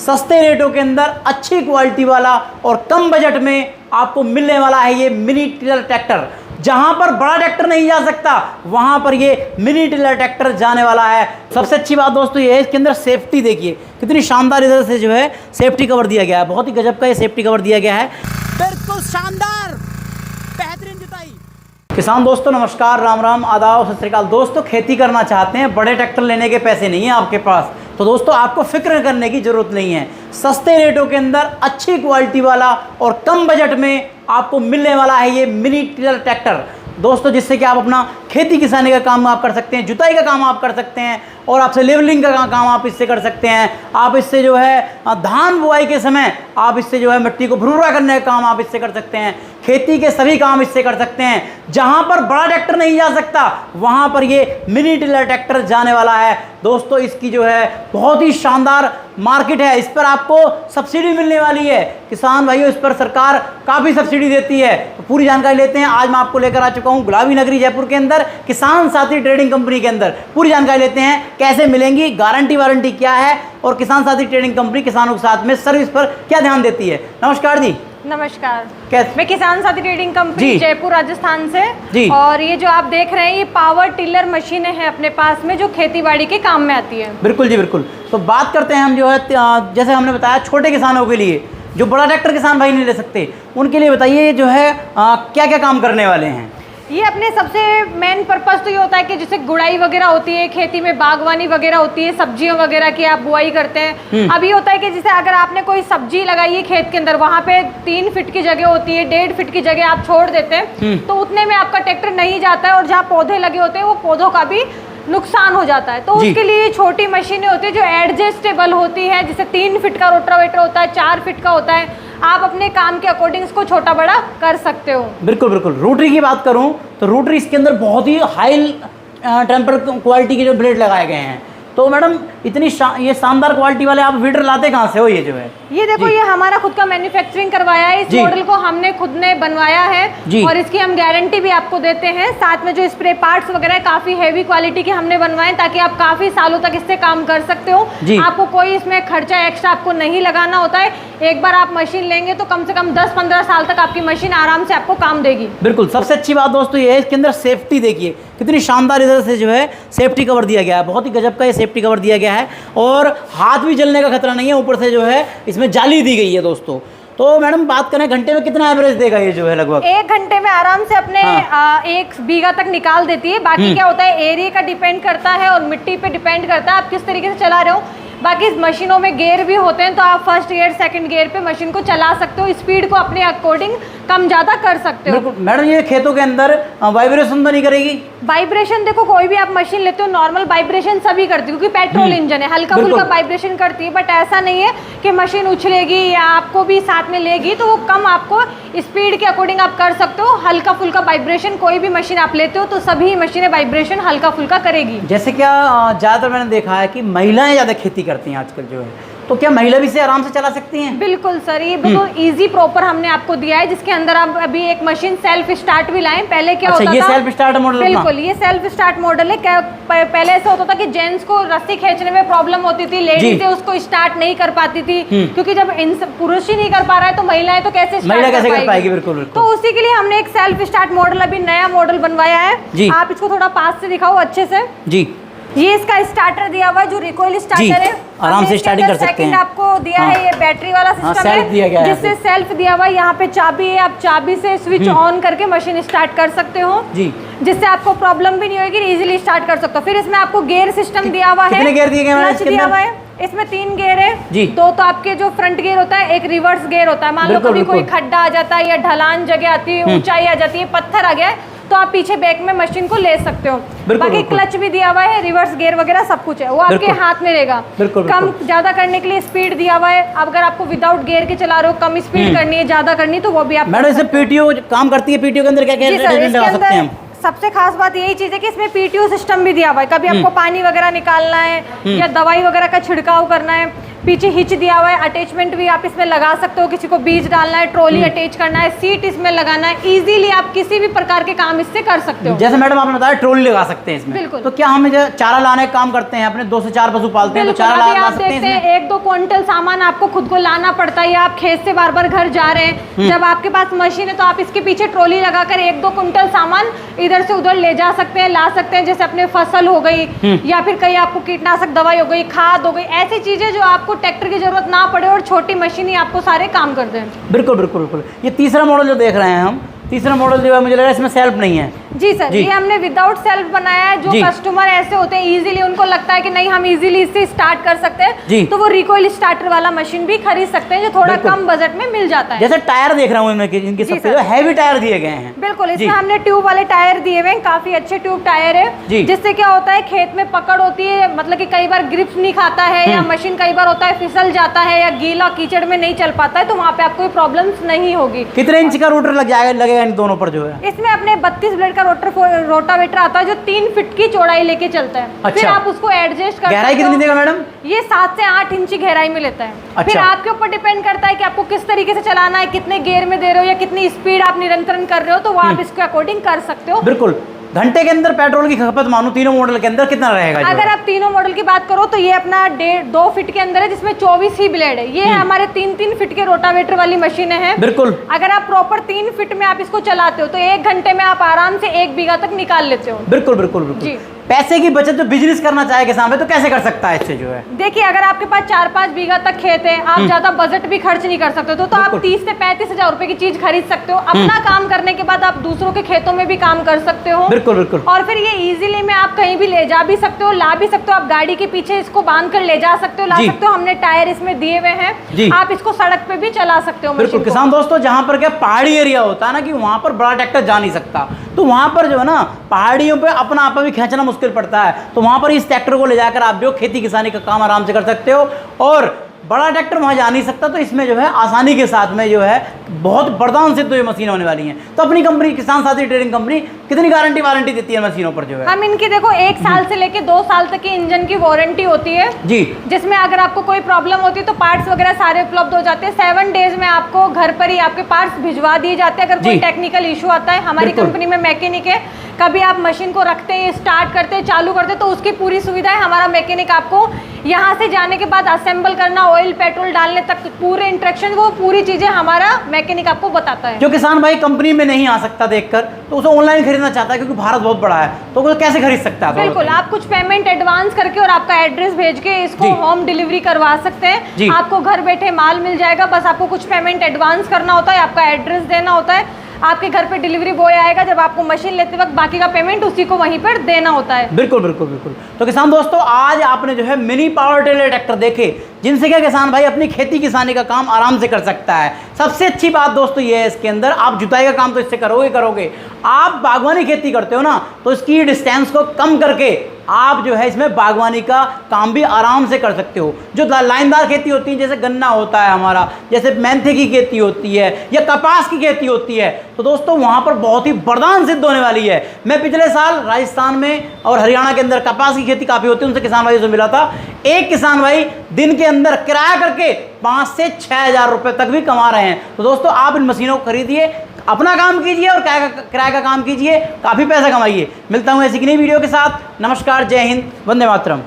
सस्ते रेटों के अंदर अच्छी क्वालिटी वाला और कम बजट में आपको मिलने वाला है ये मिनी टिलर ट्रैक्टर। जहां पर बड़ा ट्रैक्टर नहीं जा सकता वहां पर ये मिनी टिलर ट्रैक्टर जाने वाला है। सबसे अच्छी बात दोस्तों ये है इसके अंदर सेफ्टी देखिए कितनी शानदार इधर से जो है सेफ्टी कवर दिया गया है, बहुत ही गजब का ये सेफ्टी कवर दिया गया है, बिल्कुल शानदार बेहतरीन जुताई। किसान दोस्तों नमस्कार, राम राम, आदाब, सत श्री अकाल। दोस्तों खेती करना चाहते हैं, बड़े ट्रैक्टर लेने के पैसे नहीं है आपके पास, तो दोस्तों आपको फिक्र करने की ज़रूरत नहीं है। सस्ते रेटों के अंदर अच्छी क्वालिटी वाला और कम बजट में आपको मिलने वाला है ये मिनी टिलर ट्रैक्टर दोस्तों, जिससे कि आप अपना खेती किसानी का काम आप कर सकते हैं, जुताई का काम आप कर सकते हैं और आपसे लेवलिंग का काम आप इससे कर सकते हैं। आप इससे जो है धान बुआई के समय आप इससे जो है मिट्टी को भुरभुरा करने का काम आप इससे कर सकते हैं, खेती के सभी काम इससे कर सकते हैं। जहां पर बड़ा ट्रैक्टर नहीं जा सकता वहां पर ये मिनी टिलर ट्रैक्टर जाने वाला है दोस्तों। इसकी जो है बहुत ही शानदार मार्केट है, इस पर आपको सब्सिडी मिलने वाली है। किसान भाइयों इस पर सरकार काफ़ी सब्सिडी देती है, तो पूरी जानकारी लेते हैं। आज मैं आपको लेकर आ चुका हूँ गुलाबी नगरी जयपुर के अंदर किसान साथी ट्रेडिंग कंपनी के अंदर। पूरी जानकारी लेते हैं कैसे मिलेंगी, गारंटी वारंटी क्या है और किसान साथी ट्रेडिंग कंपनी किसानों के साथ में सर्विस पर क्या ध्यान देती है। नमस्कार जी। नमस्कार, कैसे? मैं किसान साथी ट्रेडिंग कंपनी जयपुर राजस्थान से जी। और ये जो आप देख रहे हैं ये पावर टिलर मशीनें हैं अपने पास में जो खेतीबाड़ी के काम में आती है। बिल्कुल जी बिल्कुल। तो बात करते हैं हम जो है जैसे हमने बताया छोटे किसानों के लिए जो बड़ा ट्रैक्टर किसान भाई नहीं ले सकते उनके लिए बताइए जो है क्या क्या काम करने वाले हैं। ये अपने सबसे मेन पर्पस तो ये होता है कि जैसे गुड़ाई वगैरह होती है, खेती में बागवानी वगैरह होती है, सब्जियों वगैरह की आप बुआई करते हैं। अब ये होता है कि जैसे अगर आपने कोई सब्जी लगाई है खेत के अंदर, वहाँ पे 3 फीट की जगह होती है, 1.5 फीट की जगह आप छोड़ देते हैं तो उतने में आपका ट्रैक्टर नहीं जाता है और जहाँ पौधे लगे होते हैं वो पौधों का भी नुकसान हो जाता है। तो उसके लिए छोटी मशीनें होती है जो एडजस्टेबल होती है, जैसे 3 फीट का रोटावेटर होता है, 4 फीट का होता है। आप अपने काम के अकॉर्डिंग इसको छोटा बड़ा कर सकते हो। बिल्कुल बिल्कुल। रोटरी की बात करूं तो रोटरी इसके अंदर बहुत ही हाई टेम्पर क्वालिटी के जो ब्लेड लगाए गए हैं। तो मैडम इतनी ये शानदार क्वालिटी वाले आप वीडर लाते कहाँ से हो ये जो है? ये देखो ये हमारा खुद का मैन्युफैक्चरिंग करवाया है, इस मॉडल को हमने खुद ने बनवाया है और इसकी हम गारंटी भी आपको देते हैं। साथ में जो स्प्रे पार्ट्स वगैरह काफी हेवी क्वालिटी के हमने बनवाए ताकि आप काफी सालों तक इससे काम कर सकते हो। आपको कोई इसमें खर्चा एक्स्ट्रा आपको नहीं लगाना होता है। एक बार आप मशीन लेंगे तो कम से कम 10-15 साल तक आपकी मशीन आराम से आपको काम देगी। बिल्कुल। सबसे अच्छी बात दोस्तों ये है इसके अंदर सेफ्टी देखिए कितनी शानदार इधर से जो है सेफ्टी कवर दिया गया है, बहुत ही गजब का ये सेफ्टी कवर दिया गया है और हाथ भी जलने का खतरा नहीं है। ऊपर से जो है इसमें जाली दी गई है दोस्तों। तो मैडम बात करें घंटे में कितना एवरेज देगा ये जो है? लगभग 1 घंटे में आराम से अपने 1 बीघा तक निकाल देती है। बाकी क्या होता है एरिया का डिपेंड करता है और मिट्टी पे डिपेंड करता है आप किस तरीके से चला रहे हो। बाकी इस मशीनों में गियर भी होते हैं तो आप फर्स्ट गियर सेकंड गियर पे मशीन को चला सकते हो, स्पीड को अपने अकॉर्डिंग कम ज़्यादा कर सकते हो। मैडम ये खेतों के अंदर वाइब्रेशन तो नहीं करेगी? वाइब्रेशन देखो कोई भी आप मशीन लेते हो नॉर्मल वाइब्रेशन सभी करती है क्योंकि पेट्रोल इंजन है, हल्का फुल्का वाइब्रेशन करती है। बट ऐसा नहीं है कि मशीन उछलेगी या आपको भी साथ में लेगी, तो वो कम आपको स्पीड के अकॉर्डिंग आप कर सकते हो। हल्का फुल्का वाइब्रेशन कोई भी मशीन आप लेते हो तो सभी मशीनें वाइब्रेशन हल्का फुल्का करेगी। जैसे क्या ज़्यादातर मैंने देखा है कि महिलाएं ज़्यादा खेती करती हैं आजकल जो है, तो क्या महिला भी इसे आराम से चला सकती हैं? बिल्कुल सर, ये बिल्कुल इजी प्रॉपर हमने आपको दिया है जिसके अंदर आप अभी एक मशीन सेल्फ स्टार्ट भी लाएं। पहले क्या होता ये था सेल्फ स्टार्ट मॉडल? बिल्कुल ये सेल्फ स्टार्ट मॉडल है। पहले ऐसा होता था कि जेंट्स को रस्सी खींचने में प्रॉब्लम होती थी, लेडीज उसको स्टार्ट नहीं कर पाती थी क्योंकि जब पुरुष ही नहीं कर पा रहा है तो महिलाएं तो कैसे कर पाएगी? बिल्कुल। तो उसी के लिए हमने एक सेल्फ स्टार्ट मॉडल अभी नया मॉडल बनवाया है। आप इसको थोड़ा पास से दिखाओ अच्छे से। जी, ये इसका स्टार्टर दिया हुआ है जो रिकॉइल स्टार्टर है, आराम से स्टार्टिंग कर सकते हैं। आपको दिया है ये बैटरी वाला सिस्टम है जिससे सेल्फ दिया हुआ है। यहाँ पे चाबी है, आप चाबी से स्विच ऑन करके मशीन स्टार्ट कर सकते हो जी, जिससे आपको प्रॉब्लम भी नहीं होगी, इजीली स्टार्ट कर सकते हो। फिर इसमें आपको गियर सिस्टम दिया हुआ है, कितने गियर दिए गए हैं? क्लच दिया हुआ है, इसमें 3 गियर है जी। 2 तो आपके जो फ्रंट गियर होता है, एक रिवर्स गियर होता है। मान लो कभी कोई खड्डा आ जाता है या ढलान जगह आती है, ऊंचाई आ जाती है, पत्थर आ गया है तो आप पीछे बैक में मशीन को ले सकते हो। बाकी क्लच भी दिया हुआ है, रिवर्स गियर वगैरह सब कुछ है, वो आपके हाथ में रहेगा। कम ज्यादा करने के लिए स्पीड दिया हुआ है। अगर आपको विदाउट गियर के चला रहे हो, कम स्पीड करनी है, ज्यादा करनी तो वो भी आप। मैडम इससे पीटीओ काम करती है, पीटीओ के अंदर क्या क्या लगा सकते हैं हम? सबसे खास बात यही चीज है कि इसमें पीटीओ सिस्टम भी दिया हुआ है। कभी आपको पानी वगैरह निकालना है या दवाई वगैरह का छिड़काव करना है पीछे हिच दिया हुआ है, अटैचमेंट भी आप इसमें लगा सकते हो, किसी को बीज डालना है, ट्रॉली अटैच करना है, सीट इसमें लगाना है, इजीली आप किसी भी प्रकार के काम इससे कर सकते हो। जैसे मैडम आपने बताया ट्रॉली लगा सकते हैं इसमें, बिल्कुल। तो क्या हम जो चारा लाने का काम करते हैं, अपने 2 से 4 पशु पालते हैं तो चारा ला आप सकते हैं देखते इसमें? हैं 1-2 क्विंटल सामान आपको खुद को लाना पड़ता है, या आप खेत से बार बार घर जा रहे हैं, जब आपके पास मशीन है तो आप इसके पीछे ट्रॉली लगाकर 1-2 क्विंटल सामान इधर से उधर ले जा सकते हैं, ला सकते हैं। जैसे अपने फसल हो गई या फिर कहीं आपको कीटनाशक दवाई हो गई, खाद हो गई, ऐसी चीजें जो आपको ट्रैक्टर की जरूरत ना पड़े और छोटी मशीन ही आपको सारे काम कर दें। बिल्कुल बिल्कुल बिल्कुल। ये तीसरा मॉडल जो देख रहे हैं हम, तीसरा मॉडल जो है मुझे लग रहा है इसमें सेल्फ नहीं है। जी सर, ये हमने विदाउट सेल्फ बनाया है। जो कस्टमर ऐसे होते हैं इजीली उनको लगता है कि नहीं हम इजीली इससे स्टार्ट कर सकते हैं, तो वो रिकॉइल स्टार्टर वाला मशीन भी खरीद सकते हैं जो थोड़ा कम बजट में मिल जाता है। जैसे टायर देख रहा हूँ इनके सबसे जो हैवी टायर दिए गए हैं। बिल्कुल, इसमें हमने ट्यूब वाले टायर दिए हुए हैं, काफी अच्छे ट्यूब टायर है, जिससे क्या होता है खेत में पकड़ होती है, मतलब कि कई बार ग्रिप नहीं खाता है या मशीन कई बार होता है फिसल जाता है या गीला कीचड़ में नहीं चल पाता है, तो वहाँ पे आपको कोई प्रॉब्लम नहीं होगी। कितने इंच का रोटर लगेगा इन दोनों पर जो है? इसमें अपने 32 ब्लेड का रोटावेटर आता है जो 3 फीट की चौड़ाई लेके चलता है। अच्छा। फिर आप उसको एडजस्ट कर, गहराई कितनी देगा मैडम? ये 7 से 8 इंच की गहराई में लेता है। अच्छा। फिर आपके ऊपर डिपेंड करता है कि आपको किस तरीके से चलाना है, कितने गियर में दे रहे हो या कितनी स्पीड आप निरंतरण कर रहे हो, तो वो आप इसके अकॉर्डिंग कर सकते हो। बिल्कुल। घंटे के अंदर पेट्रोल की खपत मानो तीनों मॉडल के अंदर कितना रहेगा? अगर आप तीनों मॉडल की बात करो तो ये अपना 2 फीट के अंदर है, जिसमें 24 ही ब्लेड है। ये हमारे 3-3 फीट के रोटावेटर वाली मशीनें हैं। बिल्कुल। अगर आप प्रॉपर 3 फीट में आप इसको चलाते हो तो 1 घंटे में आप आराम से 1 बीघा तक निकाल लेते हो। बिल्कुल बिल्कुल बिल्कुल। पैसे की बचत जो बिजनेस करना चाहे किसान तो कैसे कर सकता है इससे जो है? देखिए, अगर आपके पास 4-5 बीघा तक खेत है, आप ज्यादा बजट भी खर्च नहीं कर सकते, तो आप 30 से 35 हजार रुपए की चीज खरीद सकते हो। अपना काम करने के बाद आप दूसरों के खेतों में भी काम कर सकते हो। बिल्कुल बिल्कुल। और फिर ये इजीली में आप कहीं भी ले जा भी सकते हो, ला भी सकते हो। आप गाड़ी के पीछे इसको बांध कर ले जा सकते हो, ला सकते हो। हमने टायर इसमें दिए हुए हैं, आप इसको सड़क पे भी चला सकते हो। बिल्कुल। किसान दोस्तों, जहाँ पर क्या पहाड़ी एरिया होता है ना कि वहाँ पर बड़ा ट्रैक्टर जा नहीं सकता, तो वहाँ पर जो है ना पहाड़ियों पे अपना आपा भी खींचना मुश्किल पड़ता है, तो वहाँ पर इस ट्रैक्टर को ले जाकर आप जो खेती किसानी का काम आराम से कर सकते हो। और बड़ा ट्रैक्टर वहाँ जा नहीं सकता, तो इसमें जो है आसानी के साथ में जो है बहुत वरदान सिद्ध ये मशीन होने वाली हैं। तो अपनी कंपनी किसान साथी ट्रेडिंग कंपनी कितनी गारंटी वारंटी देती है मशीनों पर जो है? हम इनकी देखो 1 साल से लेके 2 साल तक की इंजन की वारंटी होती है जी, जिसमें अगर आपको कोई प्रॉब्लम होती है तो पार्ट्स वगैरह सारे उपलब्ध हो जाते हैं। 7 डेज में आपको घर पर ही आपके पार्ट्स भिजवा दिए जाते हैं। अगर कोई टेक्निकल इशू आता है, हमारी कंपनी में मैकेनिक है, कभी आप मशीन को रखते हैं, स्टार्ट करते हैं, चालू करते हैं, तो उसकी पूरी सुविधा है। हमारा मैकेनिक आपको यहाँ से जाने के बाद असेंबल करना, ऑयल पेट्रोल डालने तक पूरे इंस्ट्रक्शन, वो पूरी चीजें हमारा मैकेनिक आपको बताता है। जो किसान भाई कंपनी में नहीं आ सकता देखकर, तो उसे ऑनलाइन खरीदना चाहता है क्योंकि भारत बहुत बड़ा है, तो वो कैसे खरीद सकता है? बिल्कुल, आप कुछ पेमेंट एडवांस करके और आपका एड्रेस भेज के इसको होम डिलीवरी करवा सकते हैं। आपको घर बैठे माल मिल जाएगा, बस आपको कुछ पेमेंट एडवांस करना होता है, आपका एड्रेस देना होता है, आपके घर पे डिलीवरी बॉय आएगा, जब आपको मशीन लेते वक्त बाकी का पेमेंट उसी को वहीं पर देना होता है। बिल्कुल बिल्कुल बिल्कुल। तो किसान दोस्तों, आज आपने जो है मिनी पावर टिलर ट्रैक्टर देखे, जिनसे क्या किसान भाई अपनी खेती किसानी का काम आराम से कर सकता है। सबसे अच्छी बात दोस्तों ये है, इसके अंदर आप जुताई का काम तो इससे करोगे। आप बागवानी खेती करते हो ना, तो इसकी डिस्टेंस को कम करके आप जो है इसमें बागवानी का काम भी आराम से कर सकते हो। जो लाइनदार खेती होती है, जैसे गन्ना होता है हमारा, जैसे मेंथे की खेती होती है या कपास की खेती होती है, तो दोस्तों वहाँ पर बहुत ही वरदान सिद्ध होने वाली है। मैं पिछले साल राजस्थान में और हरियाणा के अंदर कपास की खेती काफ़ी होती है, उनसे किसान भाई से मिला था। एक किसान भाई दिन के अंदर किराया करके 5 से 6 हज़ार रुपये तक भी कमा रहे हैं। तो दोस्तों आप इन मशीनों को खरीदिए, अपना काम कीजिए और किराए का काम कीजिए, काफ़ी पैसा कमाइए। मिलता हूँ ऐसी की नई वीडियो के साथ। नमस्कार, जय हिंद, वंदे मातरम।